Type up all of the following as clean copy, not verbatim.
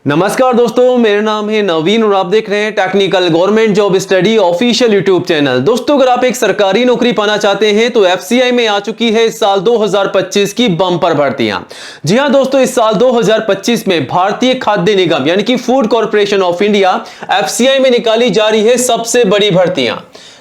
नमस्कार दोस्तों, मेरा नाम है नवीन और आप देख रहे हैं technical government job study official YouTube channel. दोस्तों, अगर आप एक सरकारी नौकरी पाना चाहते हैं तो एफसीआई में आ चुकी है इस साल 2025 की बम्पर भर्तियां। जी हां दोस्तों, इस साल 2025 में भारतीय खाद्य निगम यानी कि food corporation of India FCI में निकाली जा रही है सबसे बड़ी भर्तियां।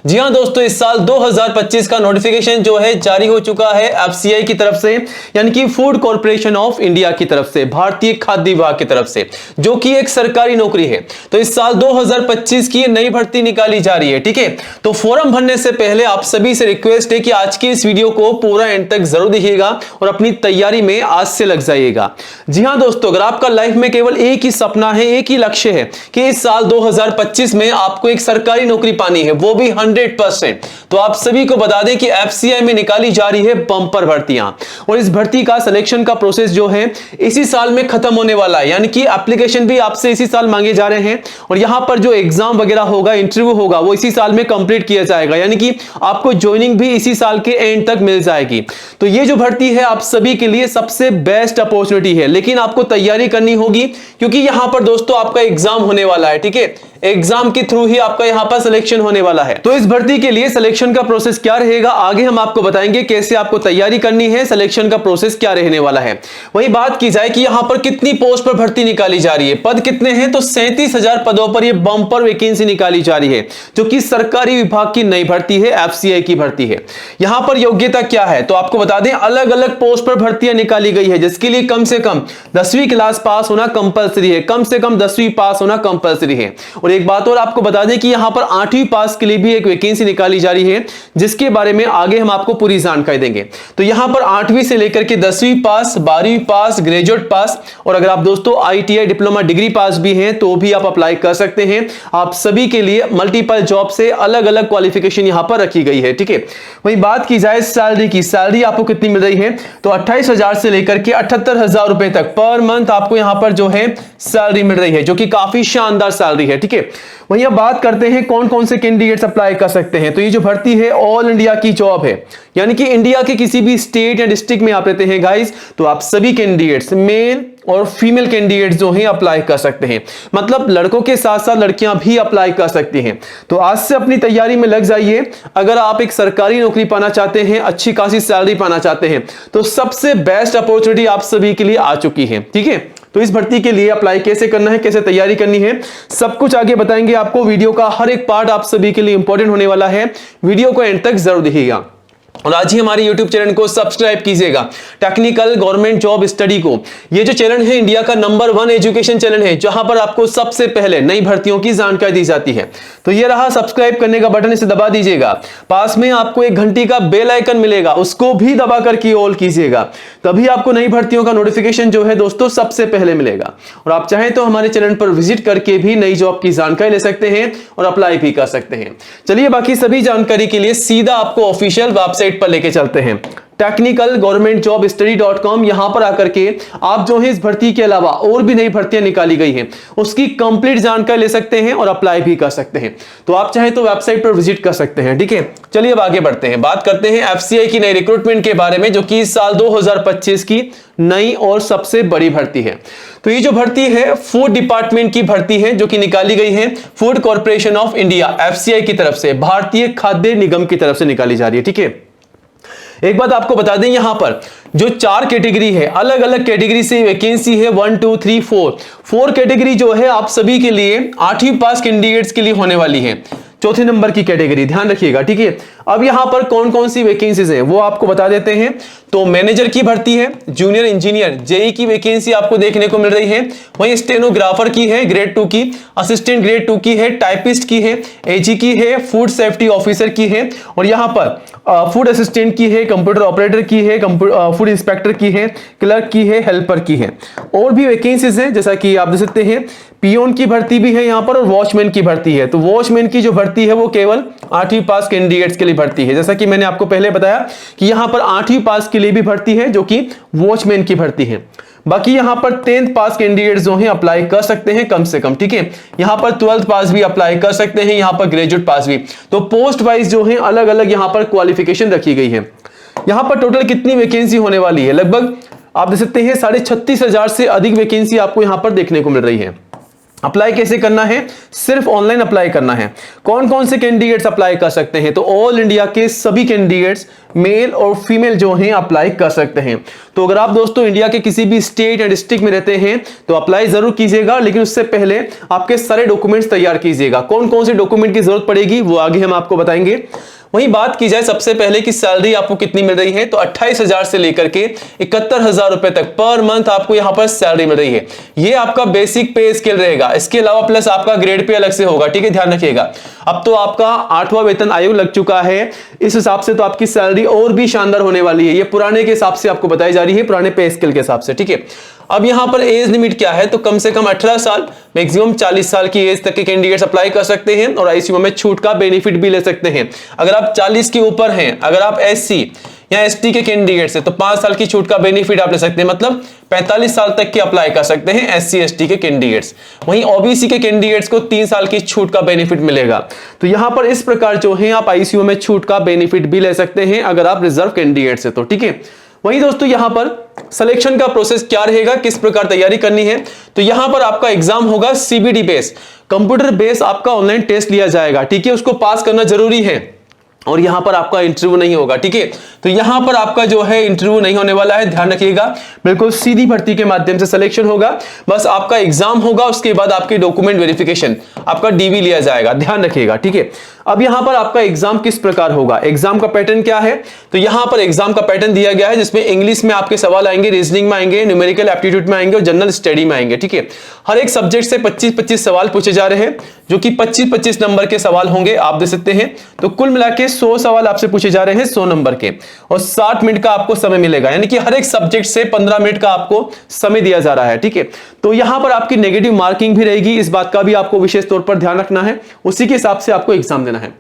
जी हां दोस्तों, इस साल 2025 का नोटिफिकेशन जो है जारी हो चुका है एफसीआई की तरफ से, यानी कि फूड कॉर्पोरेशन ऑफ इंडिया की तरफ से, भारतीय खाद्य विभाग की तरफ से, जो कि एक सरकारी नौकरी है। तो इस साल 2025 की नई भर्ती निकाली जा रही है। ठीक है, तो फॉर्म भरने से पहले आप सभी से रिक्वेस्ट है कि आज की इस वीडियो को पूरा एंड तक जरूर देखिएगा और अपनी तैयारी में आज से लग जाइएगा। जी हां दोस्तों, अगर आपका लाइफ में केवल एक ही सपना है, एक ही लक्ष्य है कि इस साल 2025 में आपको एक सरकारी नौकरी पानी है, वो भी 100%, तो आप सभी को बता दें कि एफसीआई में निकाली जा रही है बम्पर भर्तियां। और इस भर्ती का सिलेक्शन का प्रोसेस जो है इसी साल में खत्म होने वाला है, यानी कि एप्लीकेशन भी आपसे इसी साल मांगे जा रहे हैं और यहां पर जो एग्जाम वगैरह होगा, इंटरव्यू होगा, वो इसी साल में कंप्लीट किया जाएगा, यानी कि आपको ज्वाइनिंग भी इसी साल के एंड तक मिल जाएगी। तो ये जो भर्ती है आप सभी के लिए सबसे बेस्ट अपॉर्चुनिटी है, लेकिन आपको तैयारी करनी होगी क्योंकि यहां पर दोस्तों आपका एग्जाम होने वाला है। ठीक है, एग्जाम के थ्रू ही आपका यहां पर सिलेक्शन होने वाला है। तो इस भर्ती के लिए सिलेक्शन का प्रोसेस क्या रहेगा, आगे हम आपको बताएंगे कैसे आपको तैयारी करनी है, सिलेक्शन का प्रोसेस क्या रहने वाला है। वही बात की जाए कि यहां पर कितनी पोस्ट पर भर्ती निकाली जा रही है, पद कितने हैं, तो 37,000 पदों पर यह बम्पर वैकेंसी निकाली जा रही है, जो कि सरकारी विभाग की नई भर्ती है, एफसीआई की भर्ती है। यहां पर योग्यता क्या है, तो आपको बता दें अलग अलग पोस्ट पर भर्तियां निकाली गई है, जिसके लिए कम से कम 10वीं क्लास पास होना कंपलसरी है, कम से कम 10वीं पास होना कंपलसरी है। और एक बात और आपको बता दें कि यहां पर 8वीं पास के लिए भी एक वैकेंसी निकाली जा रही है, जिसके बारे में आगे हम आपको पूरी जानकारी देंगे। तो यहां पर 8वीं से लेकर के 10वीं पास, 12वीं पास, ग्रेजुएट पास, और अगर आप दोस्तों आईटीआई डिप्लोमा डिग्री पास भी हैं तो भी आप अप्लाई कर सकते हैं। आप सभी के लिए मल्टीपल जॉब से अलग अलग क्वालिफिकेशन यहां पर रखी गई है। ठीक है, वही बात की जाए सैलरी की, सैलरी आपको कितनी मिल रही है, तो 28,000 से लेकर के 78,000 रुपए तक पर मंथ आपको यहां पर जो है सैलरी मिल रही है, जो कि काफी शानदार सैलरी है। ठीक है, वहीं अब बात करते हैं कौन कौन से कैंडिडेट्स अप्लाई कर सकते हैं। तो ये जो भर्ती है ऑल इंडिया की जॉब है, यानी कि इंडिया के किसी भी स्टेट या डिस्ट्रिक्ट में आप रहते हैं गाइस, तो आप सभी कैंडिडेट्स, मेल और फीमेल कैंडिडेट्स जो हैं अप्लाई कर सकते हैं। मतलब लड़कों के साथ साथ लड़कियां भी अप्लाई कर सकती हैं। तो आज से अपनी तैयारी में लग जाइए। अगर आप एक सरकारी नौकरी पाना चाहते हैं, अच्छी खासी सैलरी पाना चाहते हैं, तो सबसे बेस्ट अपॉर्चुनिटी आप सभी के लिए आ चुकी है। ठीक है, तो इस भर्ती के लिए अप्लाई कैसे करना है, कैसे तैयारी करनी है, सब कुछ आगे बताएंगे आपको। वीडियो का हर एक पार्ट आप सभी के लिए इंपॉर्टेंट होने वाला है, वीडियो को एंड तक जरूर देखिएगा। और आज ही हमारे YouTube चैनल को सब्सक्राइब कीजिएगा, टेक्निकल गवर्नमेंट जॉब स्टडी को। ये जो चैनल है इंडिया का नंबर 1 एजुकेशन चैनल है, जहां पर आपको सबसे पहले नई भर्तियों की जानकारी दी जाती है। तो ये रहा सब्सक्राइब करने का बटन, इसे दबा दीजिएगा। पास में आपको एक घंटी का बेल आइकन मिलेगा, उसको भी दबा करके ऑल कीजिएगा, तभी आपको नई भर्तियों का नोटिफिकेशन जो है दोस्तों सबसे पहले मिलेगा। और आप चाहें तो हमारे चैनल पर विजिट करके भी नई जॉब की जानकारी ले सकते हैं और अप्लाई भी कर सकते हैं। चलिए बाकी सभी जानकारी के लिए सीधा आपको ऑफिशियल वेबसाइट पर लेके चलते हैं, टेक्निकल गवर्नमेंट जॉब स्टडी.com। यहां पर आकर के आप जो है इस भर्ती के अलावा और भी नई भर्तियां निकाली गई हैं उसकी कंप्लीट जानकारी ले सकते हैं और अप्लाई भी कर सकते हैं। तो आप चाहे तो वेबसाइट पर विजिट कर सकते हैं। ठीक है, चलिए अब आगे बढ़ते हैं, बात करते हैं एफसीआई की नई रिक्रूटमेंट के बारे में, जो कि इस साल 2025 की नई और सबसे बड़ी भर्ती है। तो ये जो भर्ती है फूड डिपार्टमेंट की भर्ती है, जो कि निकाली गई है food corporation of India FCI की तरफ से, भारतीय खाद्य निगम की तरफ से निकाली जा रही है। ठीक है, एक बात आपको बता दें, यहां पर जो 4 कैटेगरी है, अलग अलग कैटेगरी से वैकेंसी है 1 2 3 4 कैटेगरी जो है आप सभी के लिए 8वीं पास कैंडिडेट्स के लिए होने वाली है। चौथे नंबर की कैटेगरी ध्यान रखिएगा। ठीक है, अब यहां पर कौन कौन सी वैकेंसीज हैं वो आपको बता देते हैं। तो मैनेजर की भर्ती है, जूनियर इंजीनियर जेई की वैकेंसी आपको देखने को मिल रही है, वहीं स्टेनोग्राफर की है ग्रेड 2 की, असिस्टेंट ग्रेड 2 की है, टाइपिस्ट की है, एजी की है, फूड सेफ्टी ऑफिसर की है, और यहां पर फूड असिस्टेंट की है, कंप्यूटर ऑपरेटर की है, फूड इंस्पेक्टर की है, क्लर्क की है, हेल्पर की है। और भी वैकेंसीज हैं जैसा कि आप देख सकते हैं, पियोन की भर्ती भी है यहां पर, और वॉचमैन की भर्ती है। तो वॉचमैन की जो भर्ती है वो केवल 8वीं पास कैंडिडेट्स के लिए भर्ती है, जैसा कि मैंने आपको पहले बताया कि यहां पर 8वीं पास के लिए भी भर्ती है, जो कि वॉचमैन की भर्ती है। बाकी यहां पर 10th पास कैंडिडेट्स जो हैं अप्लाई कर सकते हैं कम से कम। ठीक है, यहां पर 12th पास भी अप्लाई कर सकते हैं, यहां पर ग्रेजुएट पास भी। तो पोस्ट वाइज जो है अलग अलग यहां पर क्वालिफिकेशन रखी गई है। यहां पर टोटल कितनी वैकेंसी होने वाली है, लगभग आप देख सकते हैं 36,500 से अधिक वैकेंसी आपको यहां पर देखने को मिल रही है। अप्लाई कैसे करना है? सिर्फ ऑनलाइन अप्लाई करना है। कौन कौन से कैंडिडेट्स अप्लाई कर सकते हैं? तो ऑल इंडिया के सभी कैंडिडेट्स मेल और फीमेल जो हैं अप्लाई कर सकते हैं। तो अगर आप दोस्तों इंडिया के किसी भी स्टेट या डिस्ट्रिक्ट में रहते हैं तो अप्लाई जरूर कीजिएगा, लेकिन उससे पहले आपके सारे डॉक्यूमेंट्स तैयार कीजिएगा। कौन कौन से डॉक्यूमेंट की जरूरत पड़ेगी वो आगे हम आपको बताएंगे। वहीं बात की जाए सबसे पहले कि सैलरी आपको कितनी मिल रही है, तो 28,000 से लेकर के 71,000 रुपए तक पर मंथ आपको यहां पर सैलरी मिल रही है। ये आपका बेसिक पे स्केल रहेगा। इसके अलावा प्लस आपका ग्रेड पे अलग से होगा, ठीक है, ध्यान रखिएगा। अब तो आपका 8वां वेतन आयोग लग चुका है, इस हिसाब से तो आपकी सैलरी और भी शानदार होने वाली है। ये पुराने के हिसाब से आपको बताई जा रही है, पुराने पे स्केल के हिसाब से, ठीक है। अब यहां पर एज लिमिट क्या है, तो कम से कम 18 साल, मैक्सिमम 40 साल की एज तक के कैंडिडेट्स अप्लाई कर सकते हैं और आईसीयू में छूट का बेनिफिट भी ले सकते हैं। अगर आप 40 के ऊपर हैं, अगर आप एससी या एसटी के कैंडिडेट्स हैं तो 5 साल की छूट का बेनिफिट आप ले सकते हैं, मतलब 45 साल तक के अप्लाई कर सकते हैं एससी एसटी के कैंडिडेट्स। वहीं ओबीसी के कैंडिडेट्स को 3 साल की छूट का बेनिफिट मिलेगा। तो यहां पर इस प्रकार जो है आप आईसीयू में छूट का बेनिफिट भी ले सकते हैं अगर आप रिजर्व कैंडिडेट्स हैं तो, ठीक है। वहीं दोस्तों यहां पर सिलेक्शन का प्रोसेस क्या रहेगा, किस प्रकार तैयारी करनी है, तो यहां पर आपका एग्जाम होगा सीबीडी बेस, कंप्यूटर बेस आपका ऑनलाइन टेस्ट लिया जाएगा, ठीक है। उसको पास करना जरूरी है और यहां पर आपका इंटरव्यू नहीं होगा, ठीक है। तो यहां पर आपका जो है इंटरव्यू नहीं होने वाला है, ध्यान रखिएगा। बिल्कुल सीधी भर्ती के माध्यम से सिलेक्शन होगा, बस आपका एग्जाम होगा, उसके बाद आपके डॉक्यूमेंट वेरिफिकेशन, आपका डीवी लिया जाएगा, ध्यान रखिएगा, ठीक है। अब यहां पर आपका एग्जाम किस प्रकार होगा, एग्जाम का पैटर्न क्या है, तो यहां पर एग्जाम का पैटर्न दिया गया है जिसमें इंग्लिश में आपके सवाल आएंगे, रीजनिंग में आएंगे, न्यूमेरिकल एप्टीट्यूड में आएंगे और जनरल स्टडी में आएंगे, ठीक है। हर एक सब्जेक्ट से 25-25 सवाल पूछे जा रहे हैं, जो कि 25-25 नंबर के सवाल होंगे, आप देख सकते हैं। तो कुल मिला के 100 सवाल आपसे पूछे जा रहे हैं 100 नंबर के, और 60 मिनट का आपको समय मिलेगा, यानी कि हर एक सब्जेक्ट से 15 मिनट का आपको समय दिया जा रहा है, ठीक है। तो यहां पर आपकी नेगेटिव मार्किंग भी रहेगी, इस बात का भी आपको विशेष तौर पर ध्यान रखना है, उसी के हिसाब से आपको एग्जाम देना है।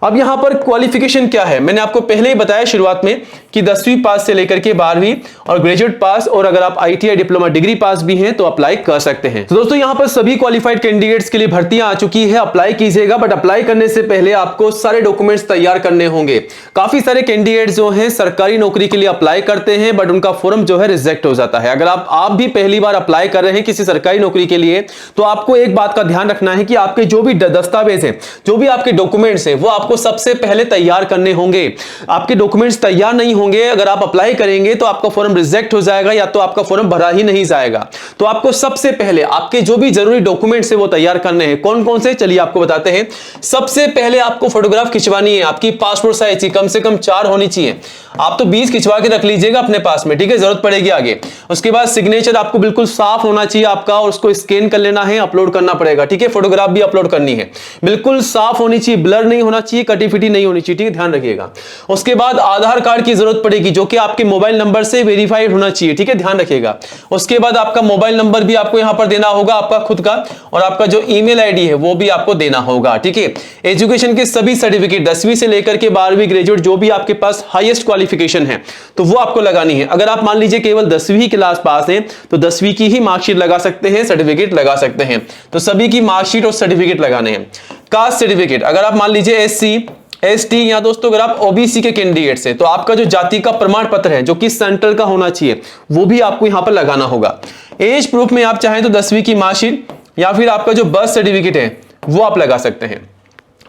अब यहां पर क्वालिफिकेशन क्या है, मैंने आपको पहले ही बताया शुरुआत में कि 10वीं पास से लेकर के 12वीं और ग्रेजुएट पास, और अगर आप आईटीआई डिप्लोमा डिग्री पास भी हैं तो अप्लाई कर सकते हैं। तो दोस्तों यहां पर सभी क्वालिफाइड कैंडिडेट्स के लिए भर्तियां आ चुकी है, अप्लाई कीजिएगा। बट अप्लाई करने से पहले आपको सारे डॉक्यूमेंट्स तैयार करने होंगे। काफी सारे कैंडिडेट्स जो हैं सरकारी नौकरी के लिए अप्लाई करते हैं, बट उनका फॉर्म जो है रिजेक्ट हो जाता है। अगर आप भी पहली बार अप्लाई कर रहे हैं किसी सरकारी नौकरी के लिए, तो आपको एक बात का ध्यान रखना है कि आपके जो भी दस्तावेज हैं, जो भी आपके डॉक्यूमेंट्स हैं, वो आपको सबसे पहले तैयार करने होंगे। आपके डॉक्यूमेंट्स तैयार नहीं होंगे, अगर आप अप्लाई करेंगे तो आपका फॉर्म रिजेक्ट हो जाएगा या तो आपका फॉर्म भरा ही नहीं जाएगा। तो आपको सबसे पहले आपके जो भी जरूरी डॉक्यूमेंट्स है वो तैयार करने हैं। कौन कौन से, चलिए आपको बताते हैं। सबसे पहले आपको फोटोग्राफ खिंचवानी है, आपकी पासपोर्ट साइज की कम से कम 4 होनी चाहिए। आप तो 20 खिंचवा के रख लीजिएगा अपने पास में, ठीक है, जरूरत पड़ेगी आगे। उसके बाद सिग्नेचर आपको बिल्कुल साफ होना चाहिए आपका, और उसको स्कैन कर लेना है, अपलोड करना पड़ेगा, ठीक है। फोटोग्राफ भी अपलोड करनी है, बिल्कुल साफ होनी चाहिए, ब्लर नहीं होना चाहिए, कटी फिटी नहीं होनी चाहिए, ठीक है, ध्यान रखिएगा। उसके बाद आधार कार्ड की जरूरत पड़ेगी, जो कि आपके मोबाइल नंबर से वेरीफाइड होना चाहिए, ठीक है, ध्यान रखिएगा। उसके बाद आपका मोबाइल नंबर भी आपको यहां पर देना होगा, आपका खुद का, और आपका जो ईमेल आईडी है वो भी आपको देना होगा, ठीक है। एजुकेशन के सभी सर्टिफिकेट 10वीं से लेकर के 12वीं ग्रेजुएट जो भी आपके पास हाईएस्ट क्वालिफिकेशन है तो वो आपको लगानी है। अगर आप मान लीजिए केवल 10वीं क्लास पास है तो 10वीं की ही मार्कशीट लगा सकते हैं, सर्टिफिकेट लगा सकते हैं। तो सभी की मार्कशीट और सर्टिफिकेट लगाने हैं। कास्ट सर्टिफिकेट, अगर आप मान लीजिए एससी एसटी, या दोस्तों अगर आप ओबीसी के कैंडिडेट्स हैं तो आपका जो जाति का प्रमाण पत्र है जो कि सेंट्रल का होना चाहिए वो भी आपको यहां पर लगाना होगा। एज प्रूफ में आप चाहें तो 10वीं की मार्कशीट या फिर आपका जो बर्थ सर्टिफिकेट है वो आप लगा सकते हैं।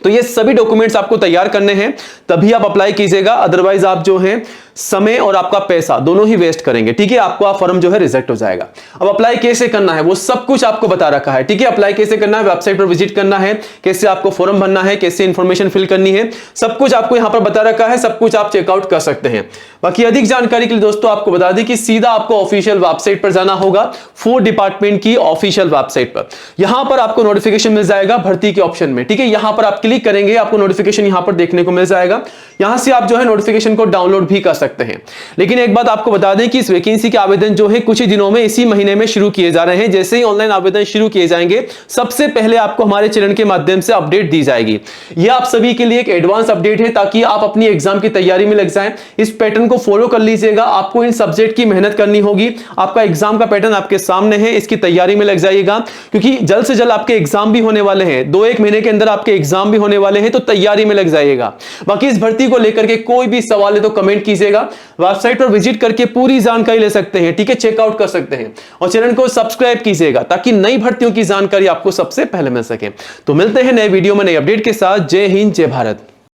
तो ये सभी डॉक्यूमेंट्स आपको तैयार करने हैं, तभी आप अप्लाई कीजिएगा, अदरवाइज आप जो है समय और आपका पैसा दोनों ही वेस्ट करेंगे, ठीक है। आपका फॉर्म जो है रिजेक्ट हो जाएगा। अब अप्लाई कैसे करना है वो सब कुछ आपको बता रखा है, ठीक है। अप्लाई कैसे करना है, वेबसाइट पर विजिट करना है, कैसे आपको फॉर्म भरना है, कैसे इंफॉर्मेशन फिल करनी है, सब कुछ आपको यहां पर बता रखा है, सब कुछ आप चेकआउट कर सकते हैं। बाकी अधिक जानकारी के लिए दोस्तों आपको बता दें कि सीधा आपको ऑफिशियल वेबसाइट पर जाना होगा, फूड डिपार्टमेंट की ऑफिशियल वेबसाइट पर। यहां पर आपको नोटिफिकेशन मिल जाएगा भर्ती के ऑप्शन में, ठीक है। यहां पर आप क्लिक करेंगे, आपको नोटिफिकेशन यहां पर देखने को मिल जाएगा। यहां से आप जो है नोटिफिकेशन को डाउनलोड भी कर सकते हैं। लेकिन एक बात आपको बता दें कि इस वैकेंसी के आवेदन जो है कुछ ही दिनों में, इसी महीने में शुरू किए जा रहे हैं। जैसे ही ऑनलाइन आवेदन शुरू किए जाएंगे सबसे पहले आपको हमारे चैनल के माध्यम से अपडेट दी जाएगी। यह आप सभी के लिए एक एडवांस अपडेट है ताकि आप अपनी एग्जाम की तैयारी में लग जाएं। इस पैटर्न को फॉलो कर लीजिएगा, आपको इन सब्जेक्ट की मेहनत करनी होगी। आपका एग्जाम का पैटर्न आपके सामने है, इसकी तैयारी में लग जाइएगा, क्योंकि जल्द से जल्द आपके एग्जाम भी होने वाले हैं। 2-1 महीने के अंदर आपके एग्जाम भी होने वाले हैं, तो तैयारी में लग जाइएगा। बाकी इस भर्ती को लेकर के कोई भी सवाल है तो कमेंट कीजिएगा। वेबसाइट पर विजिट करके पूरी जानकारी ले सकते हैं, ठीक है, चेकआउट कर सकते हैं। और चैनल को सब्सक्राइब कीजिएगा ताकि नई भर्तियों की जानकारी आपको सबसे पहले मिल सके। तो मिलते हैं नए वीडियो में नए अपडेट के साथ। जय हिंद, जय भारत।